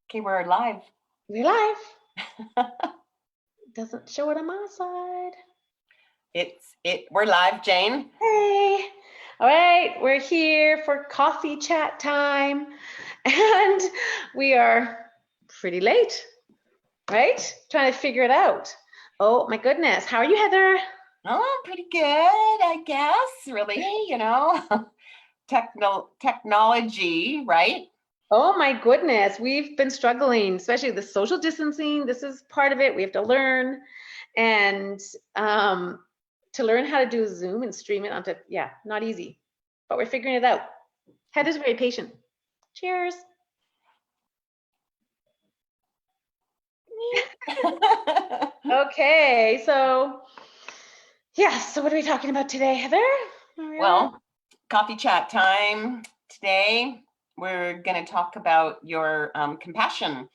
Okay, we're live. We're live. Doesn't show it on my side. We're live, Jane. Hey. All right, we're here for coffee chat time. And we are pretty late, right? Trying to figure it out. Oh my goodness. How are you, Heather? Oh, pretty good, I guess. Really, technology, right? Oh my goodness. We've been struggling, especially the social distancing. This is part of it. We have to learn. And to learn how to do Zoom and stream it onto, yeah, not easy, but we're figuring it out. Heather's very patient. Cheers. Okay, so yeah, so what are we talking about today, Heather? Well, coffee chat time today. We're going to talk about your compassion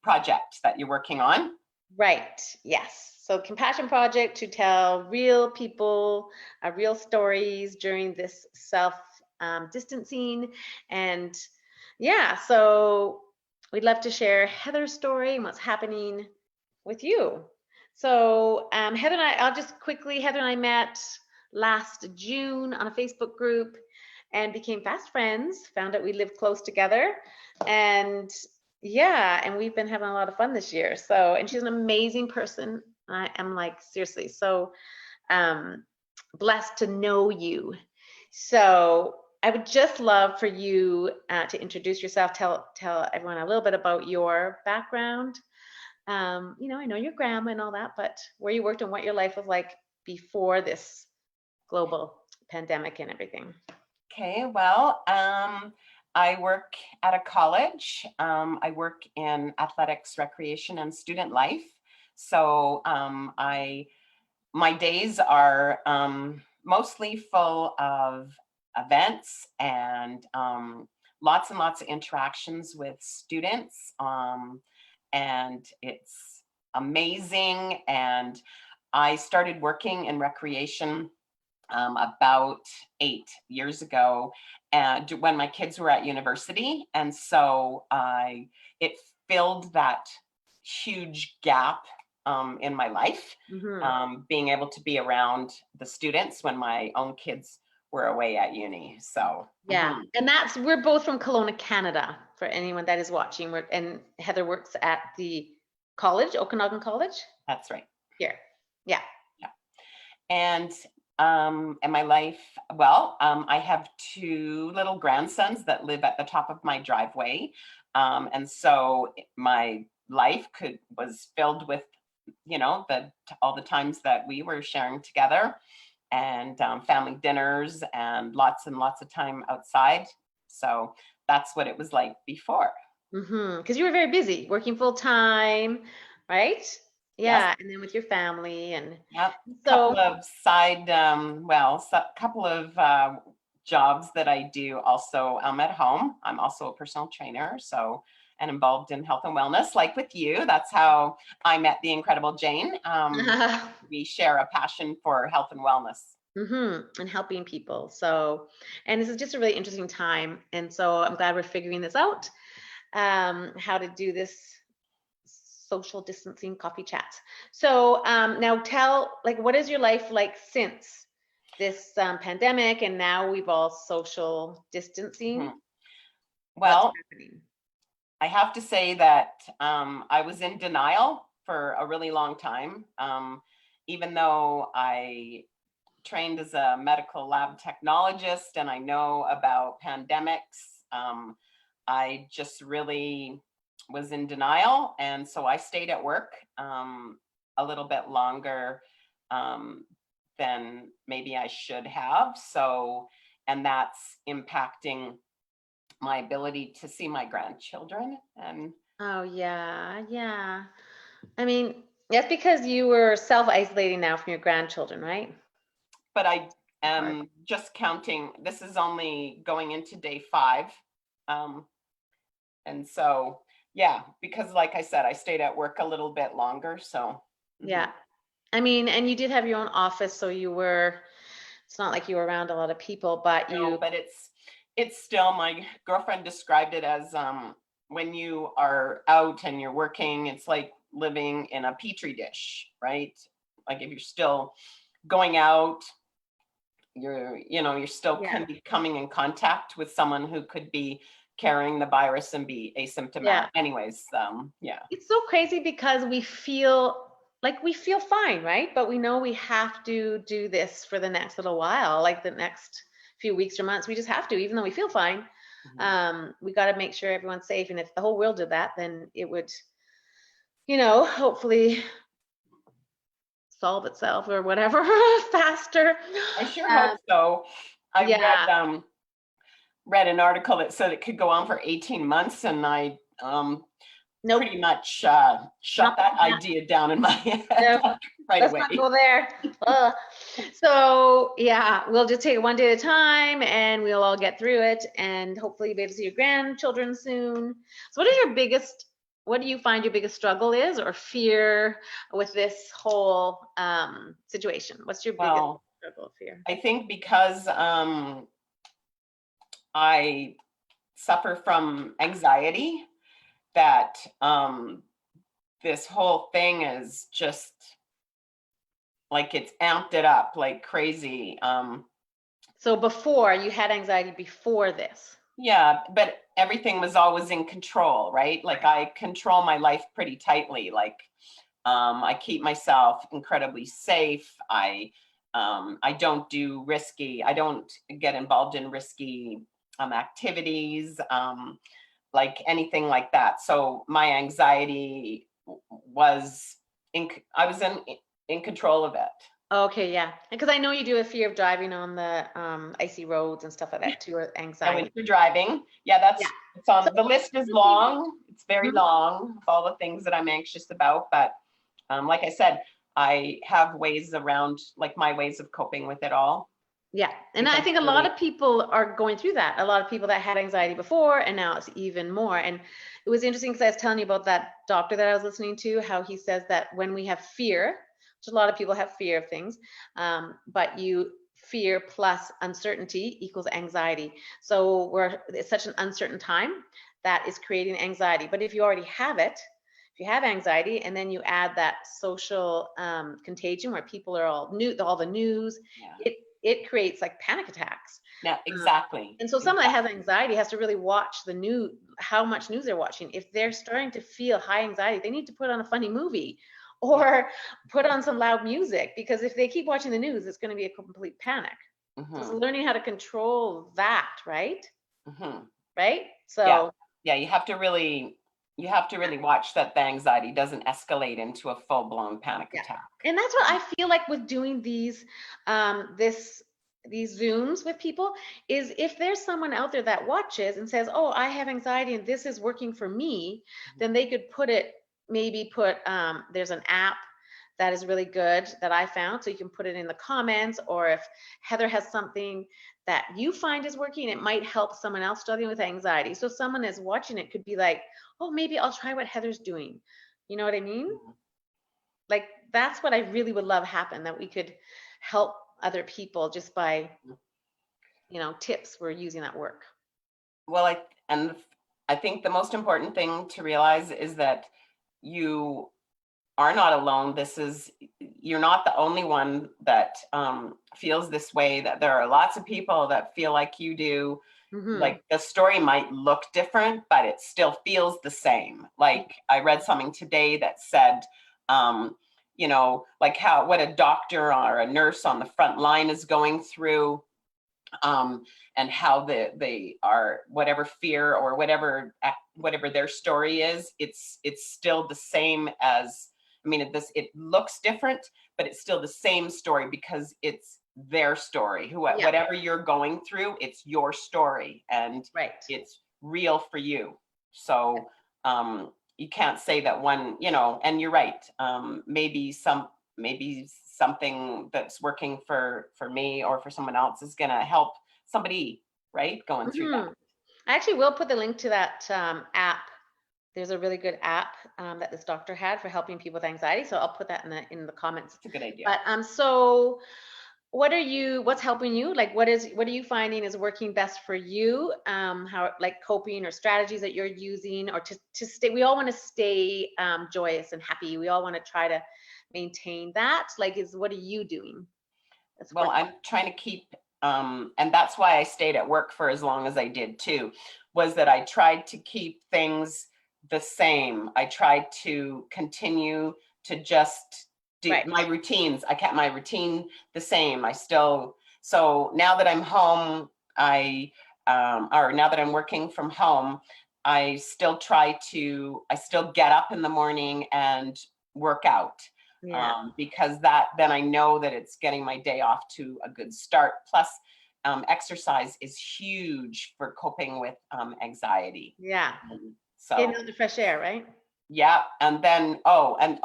project that you're working on. Right, yes. So Compassion Project to tell real people, real stories during this self-distancing. And yeah, so we'd love to share Heather's story and what's happening with you. So Heather and I, Heather and I met last June on a Facebook group and became fast friends, found out we lived close together. And yeah, and we've been having a lot of fun this year. So, and she's an amazing person. I am like seriously so blessed to know you. So I would just love for you to introduce yourself, tell everyone a little bit about your background. I know your grandma and all that, but where you worked and what your life was like before this global pandemic and everything. Okay, well, I work at a college. I work in athletics, recreation, and student life. So my days are mostly full of events and lots of interactions with students. And it's amazing. And I started working in recreation about 8 years ago, and when my kids were at university, and so it filled that huge gap in my life, being able to be around the students when my own kids were away at uni. So yeah, and we're both from Kelowna, Canada. For anyone that is watching, and Heather works at the college, Okanagan College. That's right. Here, yeah. And my life, well, I have 2 little grandsons that live at the top of my driveway. And so my life was filled with, all the times that we were sharing together, and family dinners and lots of time outside. So that's what it was like before. Because you were very busy, working full time, right? Yeah, Yes. and then with your family and Yep. so Couple of couple of jobs that I do also at home. I'm also a personal trainer, so, and involved in health and wellness, like with you. That's how I met the incredible Jane. We share a passion for health and wellness. and helping people. So, and this is just a really interesting time. And so I'm glad we're figuring this out, how to do this social distancing coffee chat. So now what is your life like since this pandemic, and now we've all social distancing? Well, I have to say that I was in denial for a really long time. Even though I trained as a medical lab technologist and I know about pandemics, I just really was in denial. And so I stayed at work a little bit longer than maybe I should have. So, and that's impacting my ability to see my grandchildren. And oh yeah. I mean, that's because you were self-isolating now from your grandchildren, right? But I am just counting, this is only going into day 5. And so, yeah, because like I said, I stayed at work a little bit longer, so. Yeah. I mean, and you did have your own office, so it's not like you were around a lot of people, but no, but it's still, my girlfriend described it as when you are out and you're working, it's like living in a petri dish, right? Like if you're still going out, you're still Yeah. can be coming in contact with someone who could be carrying the virus and be Yeah. asymptomatic. Anyways, yeah. It's so crazy because we feel fine, right? But we know we have to do this for the next little while, like the next few weeks or months. We just have to, even though we feel fine. Mhm. We got to make sure everyone's safe. And if the whole world did that, then it would, hopefully solve itself or whatever faster. I sure hope Um, so. I yeah. read an article that said it could go on for 18 months, and I Nope. pretty much shut Not that that. idea down in my head No. right Let's not away. go there. Ugh. So yeah, we'll just take it one day at a time and we'll all get through it and hopefully be able to see your grandchildren soon. So what do you find your biggest struggle is or fear with this whole situation? What's your biggest Well, struggle, fear? I think because I suffer from anxiety, that this whole thing is just like it's amped it up like crazy. So before you had anxiety before this. Yeah, but everything was always in control, right? Like I control my life pretty tightly. Like I keep myself incredibly safe. I don't do risky. I don't get involved in risky activities, like anything like that. So my anxiety was I was in control of it. Okay, yeah. Because I know you do a fear of driving on the icy roads and stuff like that too, or And anxiety. winter driving, yeah, Yeah. it's So on the list is long. It's very Mhm. long of all the things that I'm anxious about. But like I said, I have ways around, like my ways of coping with it all. Yeah. And I Because think a lot really, of people are going through that. A lot of people that had anxiety before, and now it's even more. And it was interesting because I was telling you about that doctor that I was listening to, how he says that when we have fear, which a lot of people have fear of things, but you fear plus uncertainty equals anxiety. So it's such an uncertain time that is creating anxiety. But if you already have it, if you have anxiety and then you add that social contagion where people are all the news, yeah, it creates like panic attacks. yeah, Um, exactly, and so someone that has exactly. anxiety has to really watch the news, how much news they're watching. If they're starting to feel high anxiety, they need to put on a funny movie Yeah. or put on some loud music, because if they keep watching the news, it's going to be a complete panic. So it's Hmm. learning how to control that, right? Hmm. Right? Yeah, So yeah. You have to really watch that the anxiety doesn't escalate into a full blown panic yeah. attack. And that's what I feel like with doing these Zooms with people, is if there's someone out there that watches and says, "Oh, I have anxiety and this is working for me," then they could maybe put there's an app that is really good that I found. So you can put it in the comments, or if Heather has something that you find is working, it might help someone else struggling with anxiety. So someone is watching it could be like, "Oh, maybe I'll try what Heather's doing." You know what I mean? Mhm. Like that's what I really would love happen, that we could help other people just by, tips we're using at work. Well, I think the most important thing to realize is that you are not alone. You're not the only one that feels this way, that there are lots of people that feel like you do. Hmm. Like the story might look different, but it still feels the same. Like I read something today that said, um, like what a doctor or a nurse on the front line is going through, and how they are, whatever fear or whatever their story is, it's still the same as, I mean, it looks different, but it's still the same story because it's their story. Yeah, Whatever you're going through, it's your story and right. it's real for you. So you can't say that one, and you're right. Maybe something that's working for me or for someone else is going to help somebody, right, going through that. Hmm. I actually will put the link to that app. There's a really good app that this doctor had for helping people with anxiety. So I'll put that in the comments. It's a good idea. But so what's helping you? Like, what are you finding is working best for you? How, like, coping or strategies that you're using, or to stay, we all want to stay joyous and happy. We all want to try to maintain that. Like, what are you doing that's Well, working? I'm trying to keep, and that's why I stayed at work for as long as I did too, was that I tried to keep things the same. I tried to continue to just do Right. my routines. I kept my routine the same. So now that I'm home, or now that I'm working from home, I still get up in the morning and work out, Yeah. because then I know that it's getting my day off to a good start. Plus, exercise is huge for coping with anxiety. Yeah. Getting So out the fresh air, right? yeah, and then and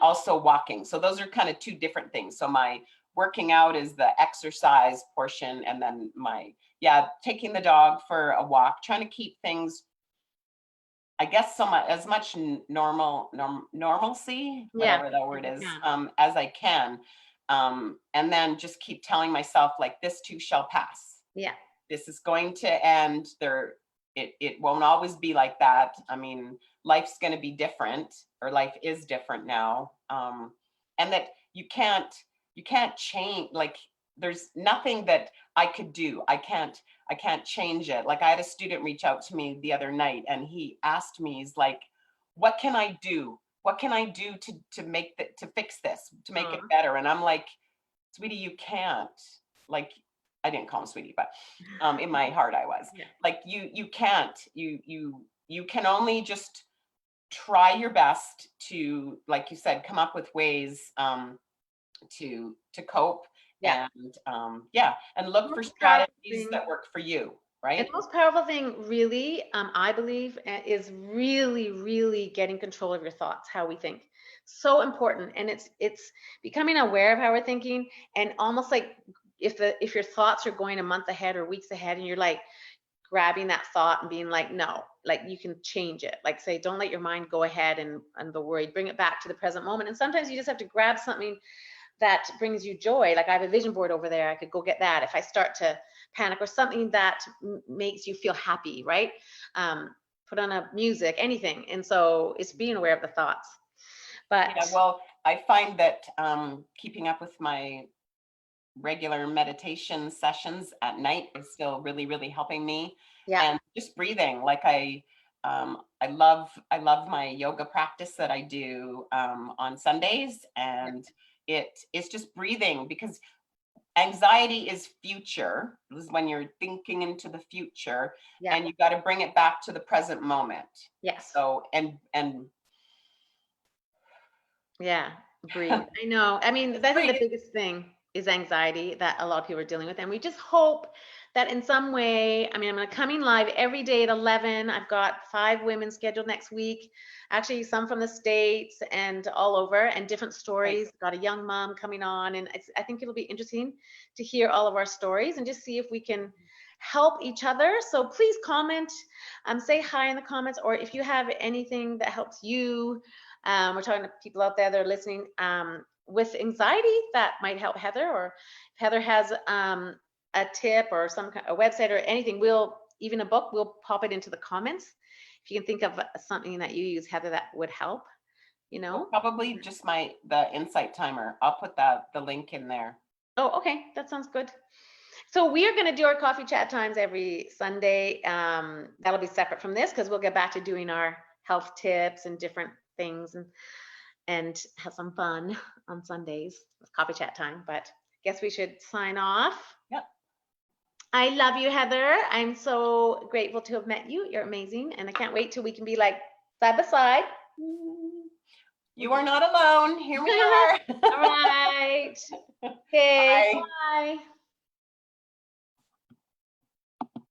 also walking. So those are kind of two different things. So my working out is the exercise portion, and then taking the dog for a walk, trying to keep things, I guess, as much normalcy, Yeah. whatever that If word you is, can. as I can, and then just keep telling myself, like, this too shall pass. Yeah. This is going to end. It won't always be like that. I mean, life's going to be different, or life is different now, and that you can't change. Like, there's nothing that I could do. I can't change it. Like, I had a student reach out to me the other night, and he asked me, he's like, what can I do? What can I do to fix this, to make it Aw. better? And I'm like, sweetie, you can't. Like, I didn't call him sweetie, but in my heart I was Yeah. like, you can't. You can only just try your best to, like you said, come up with ways to cope, Yeah. and and The look for most powerful strategies thing that work for you, And right? the most powerful thing, really, I believe, is really, really getting control of your thoughts, how we think. So important, and it's becoming aware of how we're thinking, and almost like if your thoughts are going a month ahead or weeks ahead, and you're like grabbing that thought and being like, no, like, you can change it. Like, say, don't let your mind go ahead and the worry. Bring it back to the present moment. And sometimes you just have to grab something that brings you joy. Like, I have a vision board over there. I could go get that if I start to panic, or something that makes you feel happy, right? Um, Put on a music, anything. And so it's being aware of the thoughts. But Yeah, well, I find that keeping up with my regular meditation sessions at night is still really, really helping me. yeah, And just breathing, like, I love my yoga practice that I do on Sundays, yeah, and it is just breathing, because anxiety is future. This is when you're thinking into the future, yeah, and you got to bring it back to the present moment. yes, So, and yeah, breathe. I know. I mean, just I think the breathe. biggest thing is anxiety that a lot of people are dealing with. And we just hope that in some way, I mean, I'm coming live every day at 11. I've got 5 women scheduled next week, actually, some from the States and all over, and different Right. stories. Got a young mom coming on, and I think it'll be interesting to hear all of our stories and just see if we can help each other. So please comment, say hi in the comments, or if you have anything that helps you. We're talking to people out there that are listening with anxiety that might help Heather, or if Heather has a tip or some kind a website or anything, even a book, we'll pop it into the comments. If you can think of something that you use, Heather, that would help, you Well, know. probably just the insight timer. I'll put the link in there. Oh, okay, that sounds good. So we are going to do our coffee chat times every Sunday. That'll be separate from this because we'll get back to doing our health tips and different things, and have some fun on Sundays with coffee chat time. But guess we should sign off. Yep. I love you, Heather. I'm so grateful to have met you. You're amazing. And I can't wait till we can be like side by side. You are not alone. Here we All are. right. Okay. Bye. Bye.